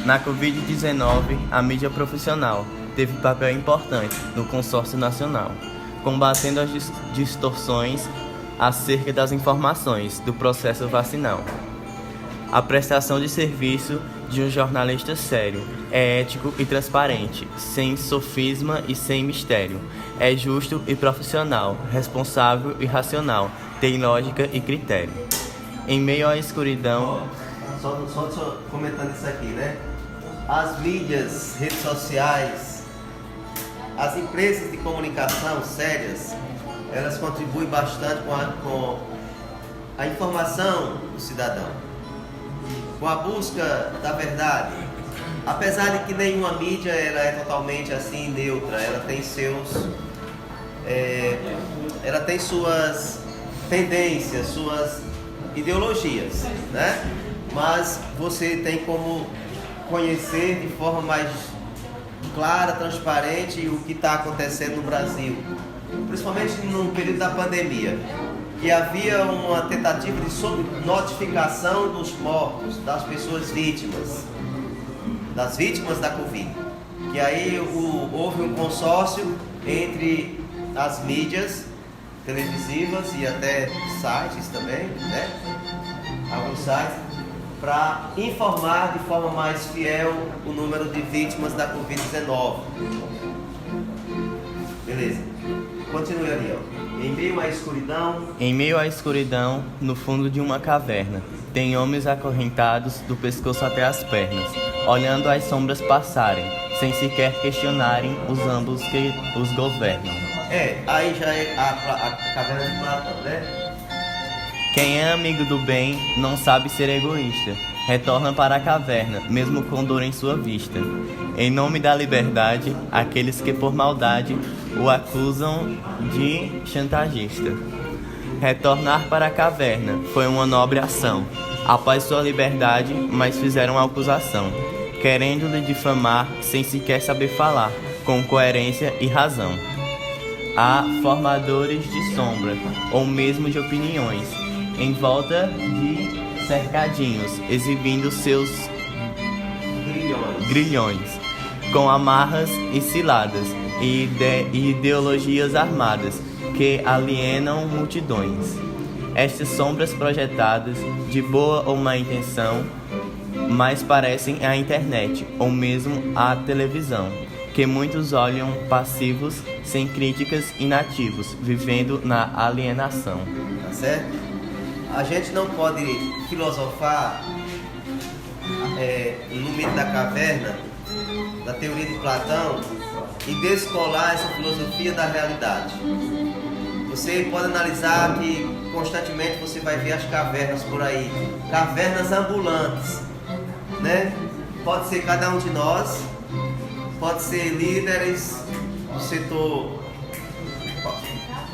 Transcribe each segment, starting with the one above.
Na Covid-19, a mídia profissional teve papel importante no consórcio nacional, combatendo as distorções acerca das informações do processo vacinal. A prestação de serviço de um jornalista sério é ético e transparente, sem sofisma e sem mistério. É justo e profissional, responsável e racional, tem lógica e critério. Em meio à escuridão... Só comentando isso aqui, né? As mídias, redes sociais, as empresas de comunicação sérias, elas contribuem bastante com a informação do cidadão, com a busca da verdade. Apesar de que nenhuma mídia ela é totalmente assim neutra, ela tem suas tendências, suas ideologias, né? Mas você tem como conhecer de forma mais clara, transparente o que está acontecendo no Brasil, principalmente no período da pandemia, que havia uma tentativa de notificação dos mortos, das pessoas vítimas, das vítimas da Covid. Que aí houve um consórcio entre as mídias televisivas e até sites também, né? Alguns sites, para informar de forma mais fiel o número de vítimas da Covid-19. Beleza. Continue ali, ó. Em meio à escuridão... Em meio à escuridão, no fundo de uma caverna, tem homens acorrentados do pescoço até as pernas, olhando as sombras passarem, sem sequer questionarem os ambos que os governam. Aí já é a caverna de Platão, né? Quem é amigo do bem não sabe ser egoísta. Retorna para a caverna, mesmo com dor em sua vista. Em nome da liberdade, aqueles que por maldade o acusam de chantagista. Retornar para a caverna foi uma nobre ação. Após sua liberdade, mas fizeram uma acusação, querendo-lhe difamar sem sequer saber falar, com coerência e razão. Há formadores de sombra, ou mesmo de opiniões, em volta de cercadinhos, exibindo seus grilhões, com amarras e ciladas e ideologias armadas que alienam multidões. Estas sombras projetadas, de boa ou má intenção, mais parecem a internet ou mesmo a televisão, que muitos olham passivos, sem críticas, inativos, vivendo na alienação. Tá certo? A gente não pode filosofar no mito da caverna, da teoria de Platão, e descolar essa filosofia da realidade. Você pode analisar que constantemente você vai ver as cavernas por aí, cavernas ambulantes, né? Pode ser cada um de nós, pode ser líderes do setor,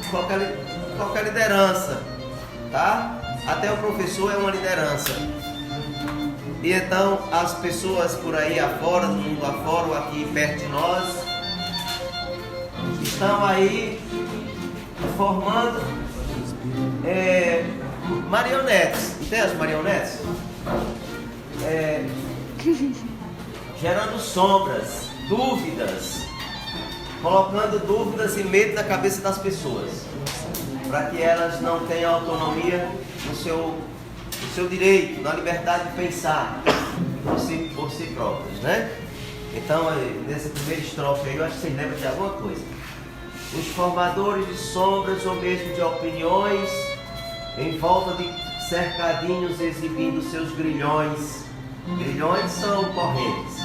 qualquer liderança, tá? Até o professor é uma liderança. E então as pessoas por aí afora, no mundo afora, ou aqui perto de nós, estão aí formando marionetes. Entende as marionetes? Gerando sombras, dúvidas, colocando dúvidas e medo na cabeça das pessoas, para que elas não tenham autonomia no seu direito, na liberdade de pensar por si próprios, né? Então, nessa primeira estrofe aí, eu acho que vocês lembram de alguma coisa. Os formadores de sombras ou mesmo de opiniões, em volta de cercadinhos exibindo seus grilhões. Grilhões são correntes,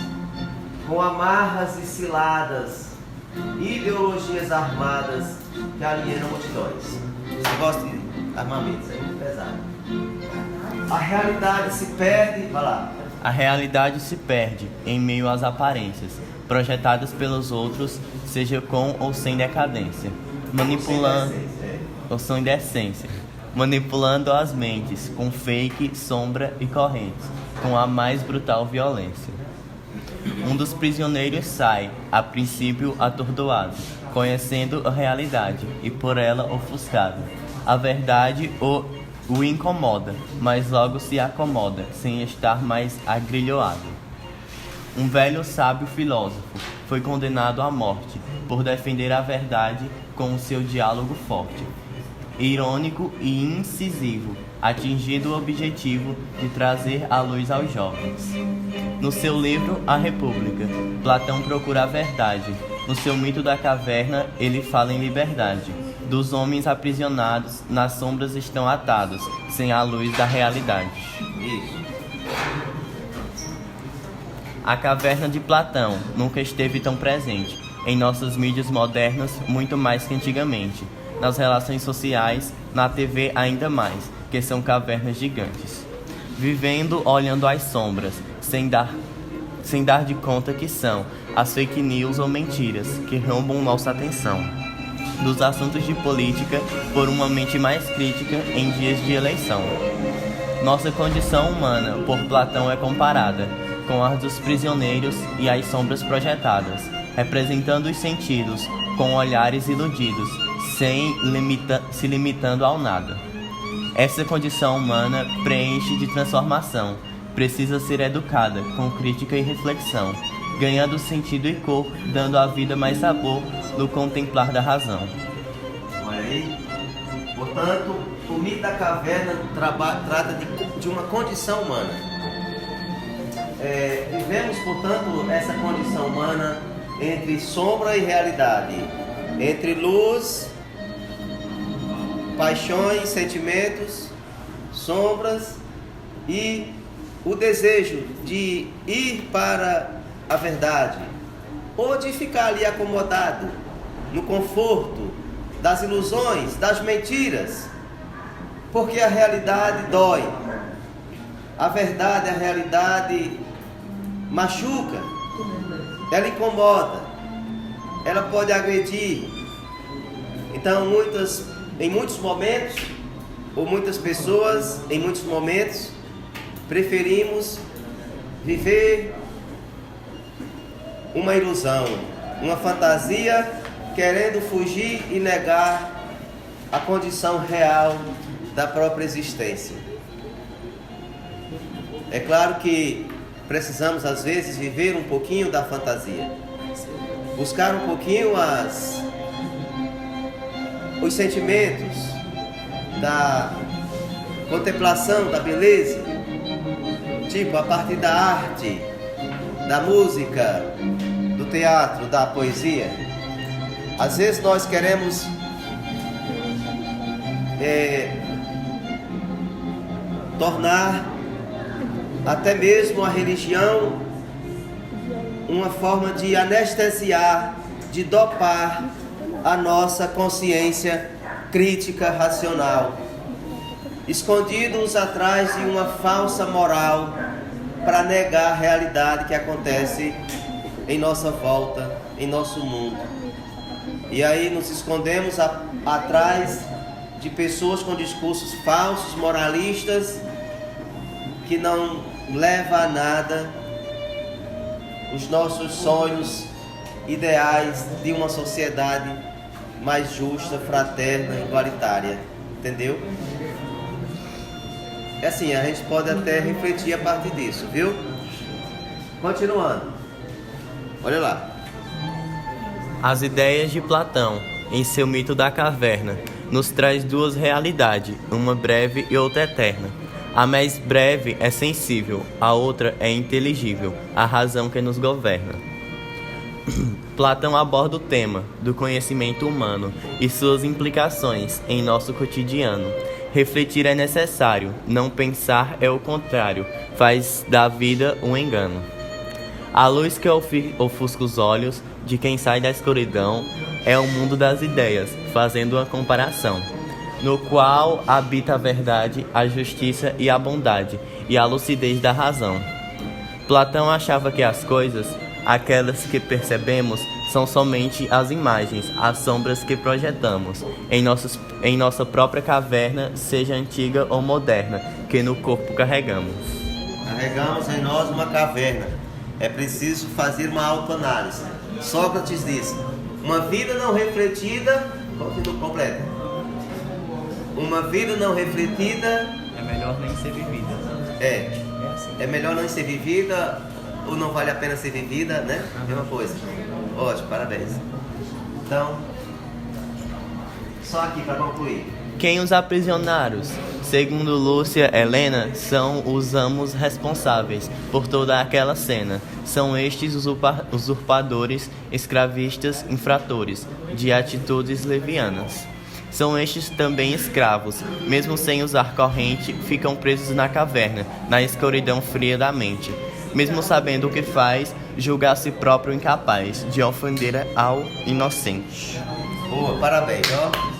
com amarras e ciladas, ideologias armadas que alienam multidões. Você gosta de armamentos, é muito pesado. A realidade se perde, vai lá. A realidade se perde em meio às aparências, projetadas pelos outros, seja com ou sem decadência, manipulando ou sem decência, manipulando as mentes com fake, sombra e correntes, com a mais brutal violência. Um dos prisioneiros sai, a princípio atordoado, conhecendo a realidade e por ela ofuscado. A verdade o o incomoda, mas logo se acomoda, sem estar mais agrilhoado. Um velho sábio filósofo foi condenado à morte por defender a verdade com o seu diálogo forte, irônico e incisivo, atingindo o objetivo de trazer a luz aos jovens. No seu livro A República, Platão procura a verdade. No seu mito da caverna, ele fala em liberdade. Dos homens aprisionados, nas sombras estão atados, sem a luz da realidade. Isso. A caverna de Platão nunca esteve tão presente em nossas mídias modernas, muito mais que antigamente. Nas relações sociais, na TV ainda mais, que são cavernas gigantes. Vivendo olhando as sombras, sem dar de conta que são as fake news ou mentiras que roubam nossa atenção. Dos assuntos de política por uma mente mais crítica em dias de eleição. Nossa condição humana, por Platão, é comparada com as dos prisioneiros e as sombras projetadas, representando os sentidos com olhares iludidos, se limitando ao nada. Essa condição humana preenche de transformação, precisa ser educada com crítica e reflexão, ganhando sentido e cor, dando à vida mais sabor no contemplar da razão. Olha aí. Portanto, o mito da caverna trata de uma condição humana. Vivemos, portanto, essa condição humana entre sombra e realidade, entre luz, paixões, sentimentos, sombras e o desejo de ir para a verdade ou de ficar ali acomodado no conforto das ilusões, das mentiras, porque a realidade dói, a verdade, a realidade machuca, ela incomoda, ela pode agredir. Então em muitos momentos, ou muitas pessoas, em muitos momentos, preferimos viver uma ilusão, uma fantasia, querendo fugir e negar a condição real da própria existência. É claro que precisamos às vezes viver um pouquinho da fantasia, buscar um pouquinho os sentimentos da contemplação da beleza, tipo a partir da arte, da música, do teatro, da poesia. Às vezes nós queremos tornar até mesmo a religião uma forma de anestesiar, de dopar a nossa consciência crítica, racional, escondidos atrás de uma falsa moral para negar a realidade que acontece em nossa volta, em nosso mundo. E aí nos escondemos atrás de pessoas com discursos falsos, moralistas, que não levam a nada os nossos sonhos ideais de uma sociedade mais justa, fraterna, igualitária. Entendeu? É assim, a gente pode até refletir a partir disso, viu? Continuando. Olha lá. As ideias de Platão, em seu mito da caverna, nos traz duas realidades, uma breve e outra eterna. A mais breve é sensível, a outra é inteligível, a razão que nos governa. Platão aborda o tema do conhecimento humano e suas implicações em nosso cotidiano. Refletir é necessário, não pensar é o contrário, faz da vida um engano. A luz que ofusca os olhos de quem sai da escuridão é o mundo das ideias, fazendo uma comparação, no qual habita a verdade, a justiça e a bondade, e a lucidez da razão. Platão achava que as coisas, aquelas que percebemos, são somente as imagens, as sombras que projetamos em nossa própria caverna, seja antiga ou moderna, que no corpo carregamos. Carregamos em nós uma caverna. É preciso fazer uma autoanálise. Sócrates disse: uma vida não refletida, completa. Uma vida não refletida É melhor nem ser vivida. é. É assim. É melhor não ser vivida ou não vale a pena ser vivida, né? Mesma coisa. Ótimo, parabéns. Então, só aqui para concluir. Quem os aprisionaram? Segundo Lúcia Helena, são os amos responsáveis por toda aquela cena. São estes usurpadores, escravistas, infratores de atitudes levianas. São estes também escravos, mesmo sem usar corrente, ficam presos na caverna, na escuridão fria da mente. Mesmo sabendo o que faz, julga a si próprio incapaz de ofender ao inocente. Boa, parabéns, ó.